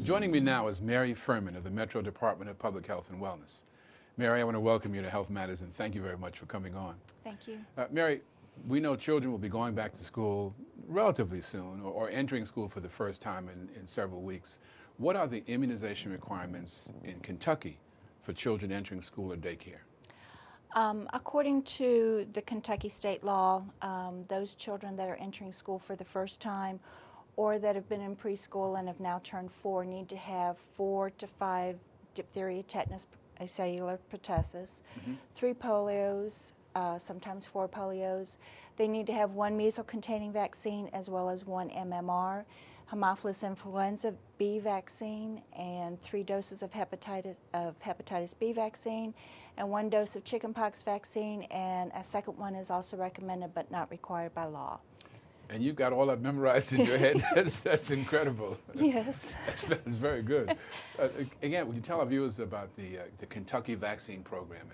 Joining me now is Mary Furman of the Metro Department of Public Health and Wellness. Mary, I want to welcome you to Health Matters and thank you very much for coming on. Thank you. Mary, we know children will be going back to school relatively soon or entering school for the first time in several weeks. What are the immunization requirements in Kentucky for children entering school or daycare? According to the Kentucky state law, those children that are entering school for the first time or that have been in preschool and have now turned 4 need to have 4 to 5 diphtheria, tetanus, acellular pertussis, 3 polios, sometimes 4 polios. They need to have 1 measles-containing vaccine as well as 1 MMR, Haemophilus influenza B vaccine, and 3 doses of hepatitis B vaccine, and 1 dose of chickenpox vaccine, and a second one is also recommended but not required by law. And you've got all that memorized in your head. That's incredible. Yes. That's very good. Again, would you tell our viewers about the Kentucky vaccine program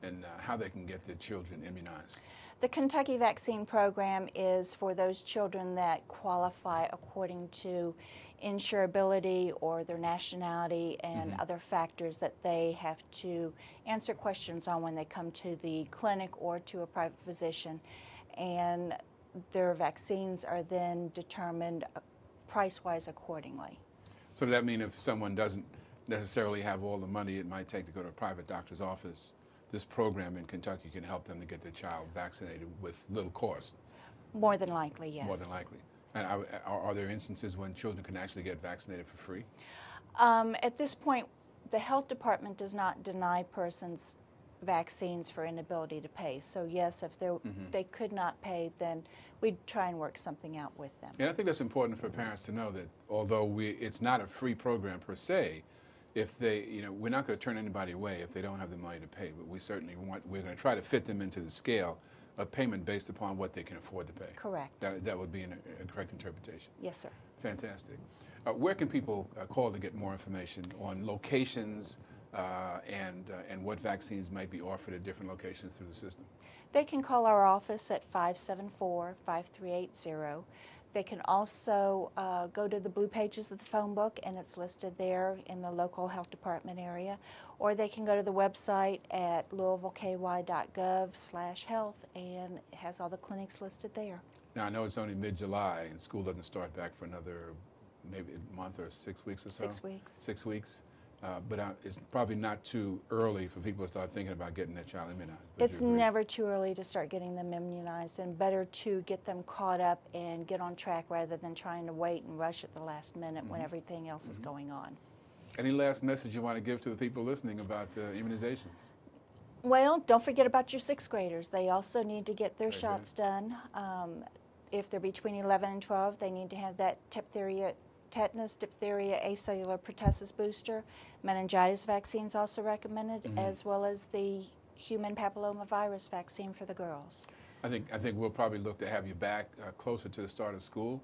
and how they can get their children immunized? The Kentucky vaccine program is for those children that qualify according to insurability or their nationality and other factors that they have to answer questions on when they come to the clinic or to a private physician. And their vaccines are then determined price-wise accordingly. So does that mean if someone doesn't necessarily have all the money it might take to go to a private doctor's office, this program in Kentucky can help them to get their child vaccinated with little cost? More than likely, yes. More than likely. And are there instances when children can actually get vaccinated for free? At this point, the health department does not deny persons vaccines for inability to pay. So yes, if they could not pay, then we'd try and work something out with them. And I think that's important for parents to know that although it's not a free program per se, if they, we're not going to turn anybody away if they don't have the money to pay, but we're going to try to fit them into the scale of payment based upon what they can afford to pay. Correct. That would be a correct interpretation. Yes, sir. Fantastic. Where can people call to get more information on locations and what vaccines might be offered at different locations through the system? They can call our office at 574-5380. They can also go to the blue pages of the phone book, and it's listed there in the local health department area. Or they can go to the website at louisvilleky.gov/health, and it has all the clinics listed there. Now, I know it's only mid-July, and school doesn't start back for another maybe a month or 6 weeks or so? 6 weeks. 6 weeks. But it's probably not too early for people to start thinking about getting their child immunized. It's never too early to start getting them immunized, and better to get them caught up and get on track rather than trying to wait and rush at the last minute when everything else is going on. Any last message you want to give to the people listening about immunizations? Well, don't forget about your 6th graders. They also need to get their shots done. If they're between 11 and 12, they need to have that tetanus, diphtheria, acellular pertussis booster. Meningitis vaccine is also recommended, as well as the human papillomavirus vaccine for the girls. I think we'll probably look to have you back closer to the start of school,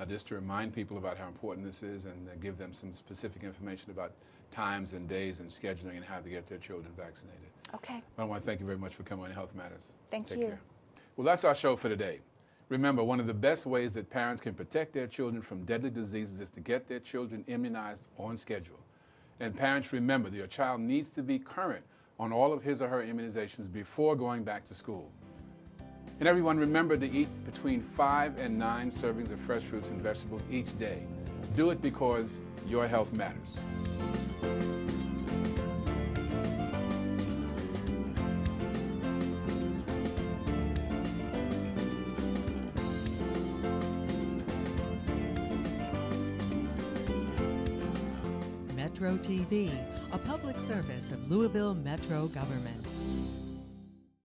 just to remind people about how important this is and give them some specific information about times and days and scheduling and how to get their children vaccinated. Okay. I want to thank you very much for coming on Health Matters. Thank you. Take care. Well, that's our show for today. Remember, one of the best ways that parents can protect their children from deadly diseases is to get their children immunized on schedule. And parents, remember, your child needs to be current on all of his or her immunizations before going back to school. And everyone, remember to eat between 5 and 9 servings of fresh fruits and vegetables each day. Do it because your health matters. Metro TV, a public service of Louisville Metro government.